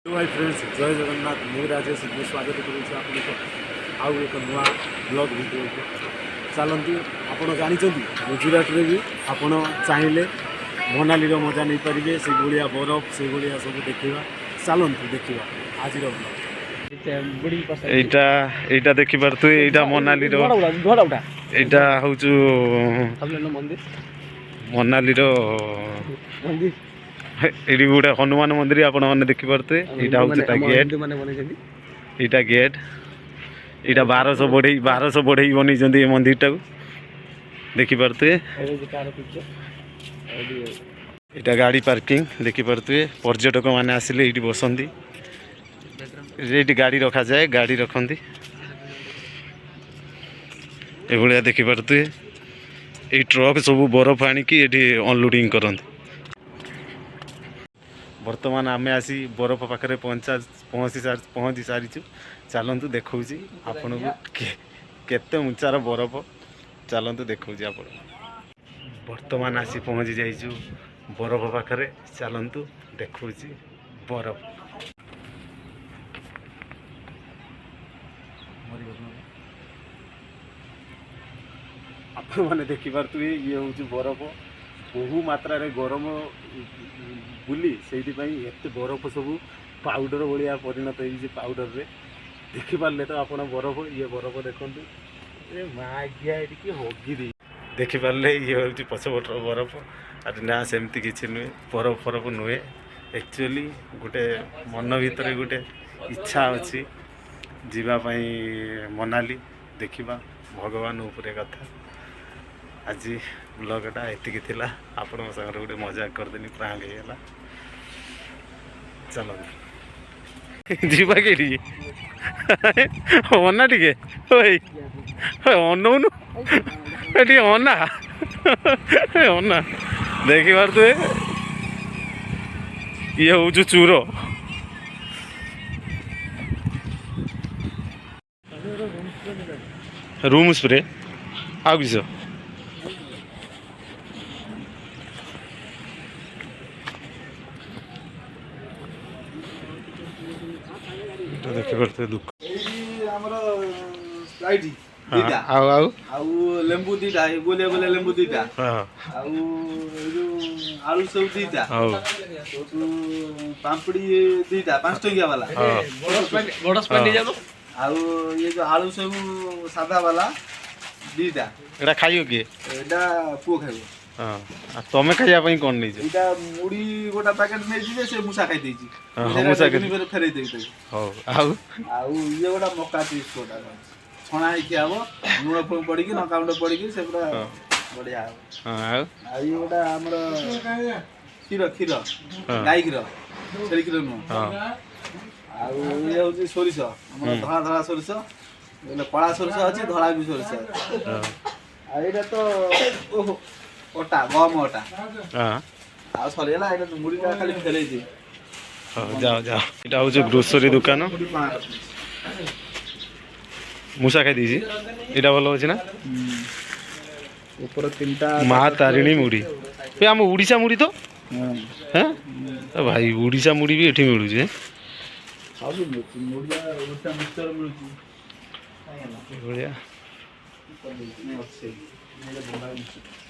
Hi friends, जय जगन्नाथ। मुझे राजेश स्वागत करुच्छे आउ एक नुआ ब्लॉग वीडियो को। चलती आपड़ जानते गुजरात में भी आपड़ चाहिए मनाली मजा नहीं पारे, से भाया बरफ से भाया सब देखा। चलतु देखा आज এইটা ଦେଖିପାରୁଥିବେ ଏଇଟା ମନାଲିର ଏଇଟା ହଉଛୁ ମନାଲିର ଏଇଠି ଗୋଟେ ହନୁମାନ ମନ୍ଦିର ଆପଣ ମାନେ ଦେଖିପାରୁଥିବେ। ଏଇଟା ହଉଛି ତା ଗେଟ୍, ଏଇଟା ଗେଟ୍। ଏଇଟା 1200 ବଢ଼େଇ ବନେଇଛନ୍ତି ଏ ମନ୍ଦିରଟାକୁ ଦେଖିପାରୁଥିବେ। ଏଇଟା ଗାଡ଼ି ପାର୍କିଂ ଦେଖିପାରୁଥିବେ। ପର୍ଯ୍ୟଟକ ମାନେ ଆସିଲେ ଏଇଠି ବସନ୍ତି, ଏଇଠି ଗାଡ଼ି ରଖାଯାଏ, ଗାଡ଼ି ରଖନ୍ତି ଏଭଳିଆ ଦେଖିପାରୁଥିବେ। ଏଇ ଟ୍ରକ୍ ସବୁ ବରଫ ଆଣିକି ଏଠି ଅନଲୋଡ଼ିଂ କରନ୍ତି। ବର୍ତ୍ତମାନ ଆମେ ଆସି ବରଫ ପାଖରେ ପହଞ୍ଚି ସାରିଛୁ। ଚାଲନ୍ତୁ ଦେଖାଉଛି ଆପଣଙ୍କୁ କେତେ ଉଞ୍ଚାର ବରଫ। ଚାଲନ୍ତୁ ଦେଖାଉଛି ଆପଣ। ବର୍ତ୍ତମାନ ଆସି ପହଞ୍ଚି ଯାଇଛୁ ବରଫ ପାଖରେ। ଚାଲନ୍ତୁ ଦେଖାଉଛି ବରଫ। ଆପଣମାନେ ଦେଖିପାରୁଥିବେ ଇଏ ହେଉଛି ବରଫ। ବହୁ ମାତ୍ରାରେ ଗରମ ବୋଲି ସେଇଥିପାଇଁ ଏତେ ବରଫ ସବୁ ପାଉଡ଼ର ଭଳିଆ ପରିଣତ ହେଇଛି। ପାଉଡ଼ରରେ ଦେଖିପାରିଲେ ତ ଆପଣ ବରଫ। ଇଏ ବରଫ ଦେଖନ୍ତୁ, ଏ ମା ଆଜ୍ଞା ଏଠିକି ହଗି ଦେଇ ଦେଖିପାରିଲେ ଇଏ ହେଉଛି ପଛପଟର ବରଫ। ଆରେ ନା, ସେମିତି କିଛି ନୁହେଁ, ବରଫ ଫରଫ ନୁହେଁ। ଆକ୍ଚୁଆଲି ଗୋଟେ ମନ ଭିତରେ ଗୋଟେ ଇଚ୍ଛା ଅଛି ଯିବା ପାଇଁ ମନାଲି ଦେଖିବା। ଭଗବାନ ଉପରେ କଥା। ଆଜି ବ୍ଲଗ୍ଟା ଏତିକି ଥିଲା। ଆପଣଙ୍କ ସାଙ୍ଗରେ ଗୋଟେ ମଜାକ କରିଦେଲି, ପ୍ରାଙ୍କ୍ ହେଇଗଲା। ଚାଲନ୍ତୁ ଯିବା କେଠି ଅନା ଟିକେ ଅନଉନୁ ଟିକେ ଅନା ଅନା। ଦେଖିପାରୁଥିବେ ଇଏ ହଉଛି ଚୁର। ରୁମ୍ ସ୍ପ୍ରେ ଆଉ କିସ? ଦେଖିପାରୁଥିବେ ଦୁଃଖ। ଲେମ୍ବୁ ଦିଟା, ଗୋଲିଆ ଗୋଲିଆ ଲେମ୍ବୁ ଦିଟା, ଆଉ ଆଳୁ ସବୁ ଦିଟା, ପାମ୍ପଡି ଦିଟା 5 ଟଙ୍କିଆ ବାଲା, ଆଉ ଇଏ ଯୋଉ ଆଳୁ ସବୁ ସାଧା ବାଲା ଦିଟା। ଏଇଟା ଖାଇବ କିଏ? ଏଇଟା ପୁଅ ଖାଇବ। ତମେ ଖାଇବା ପାଇଁ କଣ ନେଇଛ? ଏଇଟା ମୁଢି ଗୋଟେ ପ୍ୟାକେଟ ନେଇଛି ଯେ ସେ ମୂଷା ଖାଇ ଦେଇଛି। ଫେରେଇ ଦେବି ତାକୁ। ହଉ। ଆଉ ଇଏ ଗୋଟେ ମକା ଚିପ୍ସ ଗୋଟା ଛଣା ହେଇକି ହବ, ଲୁଣ ଫୁଣ ପଡିକି, ଲଙ୍କା ଗୁଣ୍ଡ ପଡିକି, ସେ ପୁରା ବଢିଆ ହବ। ଆଉ ଇଏ ଗୋଟେ ଆମର କ୍ଷୀର ଗାଈ କ୍ଷୀର, ଛେଳି କ୍ଷୀର ନୁହଁ। ଆଉ ଇଏ ହଉଛି ସୋରିଷ, ଆମର ଧଳା ଧଳା ସୋରିଷ, କଳା ସୋରିଷ ଅଛି, ଧଳା ବି ସୋରିଷ ଅଛି। ଆଉ ଏଇଟା ତ ଅଟା, ଗହମ ଅଟା। ଆଉ ସରିଗଲା। ଏଇଟା ମୁଢିଟା ଖାଲି ଫେରେଇଛି। ଯାଅ। ଏଇଟା ହଉଛି ଗ୍ରୋସରୀ ଦୋକାନ। ମୂଷା ଖାଇ ଦେଇଛି। ଏଇଟା ଭଲ ଅଛି ନା? ଉପର 3ଟା ମା ତାରିଣୀ ମୁଢ଼ି। ଆମ ଓଡ଼ିଶା ମୁଢ଼ି ତ। ହଁ ଭାଇ, ଓଡ଼ିଶା ମୁଢ଼ି ବି ଏଠି ମିଳୁଛି। ସବୁ ମିଳୁଛି, ଓଡ଼ିଶା ମିକ୍ସଚର ମିଳୁଛି। ଏଇଭଳିଆ।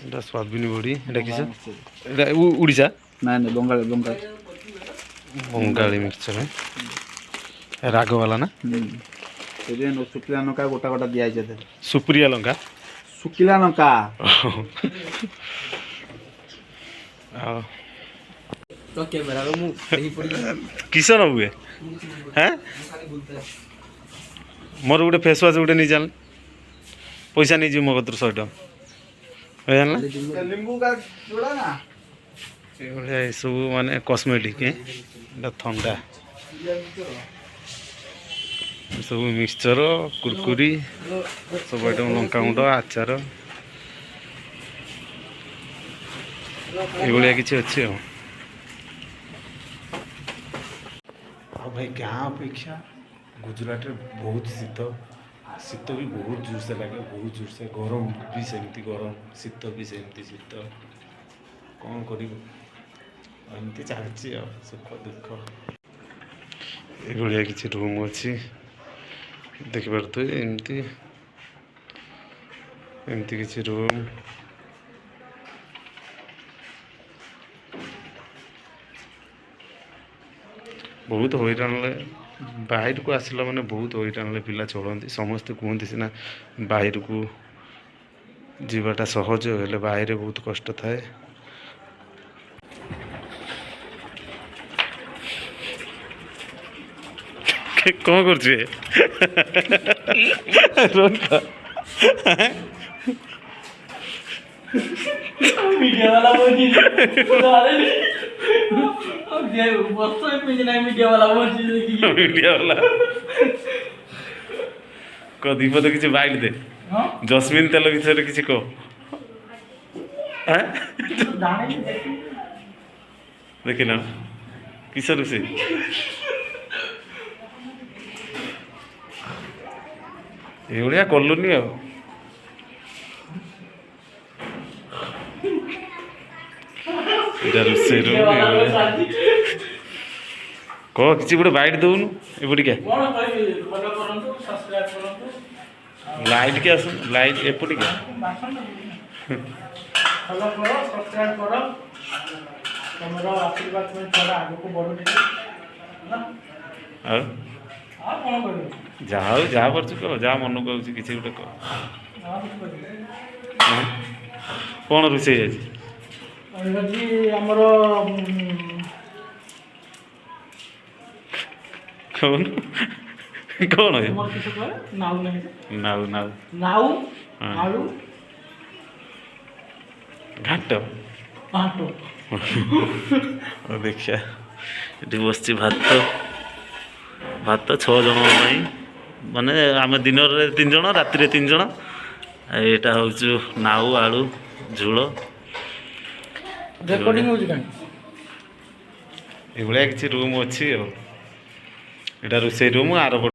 ଏଇଟା ସୋୟାବିନ ବଡ଼ି। ଏଇଟା କିସ? ଏଇଟା ଓଡ଼ିଶା? ନାଇଁ, ବଙ୍ଗାଳୀ ମିକ୍ସଚର। ରାଗ ବାଲା ନା? ଶୁଖିଲା ଲଙ୍କା ଗୋଟା ଗୋଟା ଦିଆଯାଇଛି। ସୁପ୍ରିୟା ଲଙ୍କା, ଶୁଖିଲା ଲଙ୍କା। ଆଉ କିସ ନ ହୁଏ? ମୋର ଗୋଟେ ଫେସ୍ ୱାଶ୍ ଗୋଟେ ନେଇ ଚାଲ। ପଇସା ନେଇଯିବି ମୋ କତରୁ 100 ଟଙ୍କା। ଏଇଭଳିଆ ଏସବୁ ମାନେ କସ୍ମେଟିକ୍। ଏଇଟା ଥଣ୍ଡା, ସବୁ ମିକ୍ସଚର, କୁରକୁରି, ସବୁ ଆଇଟମ୍, ଲଙ୍କାଗୁଣ୍ଡ, ଆଚାର, ଏଇଭଳିଆ କିଛି ଅଛି। ଆଉ ଭାଇ, ଗାଁ ଅପେକ୍ଷା ଗୁଜୁରାଟରେ ବହୁତ ଶୀତ ବି ବହୁତ ଜୋରସେ ଲାଗେ, ବହୁତ ଜୋରସେ। ଗରମ ବି ସେମିତି ଗରମ, ଶୀତ ବି ସେମିତି ଶୀତ। କ'ଣ କରିବୁ, ଏମିତି ଚାଲିଛି ଆଉ, ସୁଖ ଦୁଃଖ। ଏଭଳିଆ କିଛି ରୁମ୍ ଅଛି ଦେଖିପାରୁଥିବେ। ଏମିତି ଏମିତି କିଛି ରୁମ୍। ବହୁତ ହଇରାଣରେ ବାହାରକୁ ଆସିଲା ମାନେ ବହୁତ ହଇରାଣରେ ପିଲା ଚଳନ୍ତି। ସମସ୍ତେ କୁହନ୍ତି ସିନା ବାହାରକୁ ଯିବାଟା ସହଜ, ହେଲେ ବାହାରେ ବହୁତ କଷ୍ଟ ଥାଏ। କ'ଣ କରୁଛୁ मीडिया वाला वो चीज बस इमेज नहीं मीडिया वाला वो चीज ମିଡ଼ିଆ ବାଲା କହ ଦୀପଦ କିଛି ବାଇଟ୍ ଦେ। हां ଜସ୍ମିନ ତେଲ ବିଷୟରେ କିଛି କହ। जाने ଦେଖିନ କିସ ରୋଷେଇ? ଏଇଭଳିଆ କଲୁନି ଆଉ। ଏଇଟା ରୋଷେଇ ରୁମ୍। କହ କିଛି ଗୋଟେ ବାଇଟ୍ ଦଉନୁ ଏପଟିକା। कौन कहि फॉलो करंतु सब्सक्राइब करंतु ଲାଇଟ୍ କି ଆସୁନୁ, ଲାଇଟ୍ ଏପଟିକା। फॉलो करो सब्सक्राइब करो तुम्हारा आशीर्वाद में थोड़ा आगे को बढ़ो ना ଆଉ हां कौन करियो ଯାହା ହଉ ଯାହା ପାରୁଛୁ କହ, ଯାହା ମନକୁ ଆଉଛି କିଛି ଗୋଟେ କହ। हां कुछ करियो ହଁ? କ'ଣ ରୋଷେଇ ଆଜି? जी हमरो କହୁନୁ କ'ଣ ଏ? मोर किसे कहे नाउ नहीं ନାଉ ନାଉ नाउ हाँ। आलू ଘାଟ। भातो ହଉ ଦେଖିବା। ଏଠି ବସିଛି ଭାତ। ଭାତ 6 ଜଣଙ୍କ ପାଇଁ, ମାନେ ଆମେ ଦିନରେ 3 ଜଣ, ରାତିରେ 3 ଜଣ। ଆଉ ଏଇଟା ହେଉଛି ନାଉ ଆଳୁ ଝୋଳ। रिकॉर्डिंग हो जी ଏଭଳିଆ କିଛି ରୁମ୍ ଅଛି ଆଉ। ଏଇଟା ରୋଷେଇ ରୁମ୍। ଆର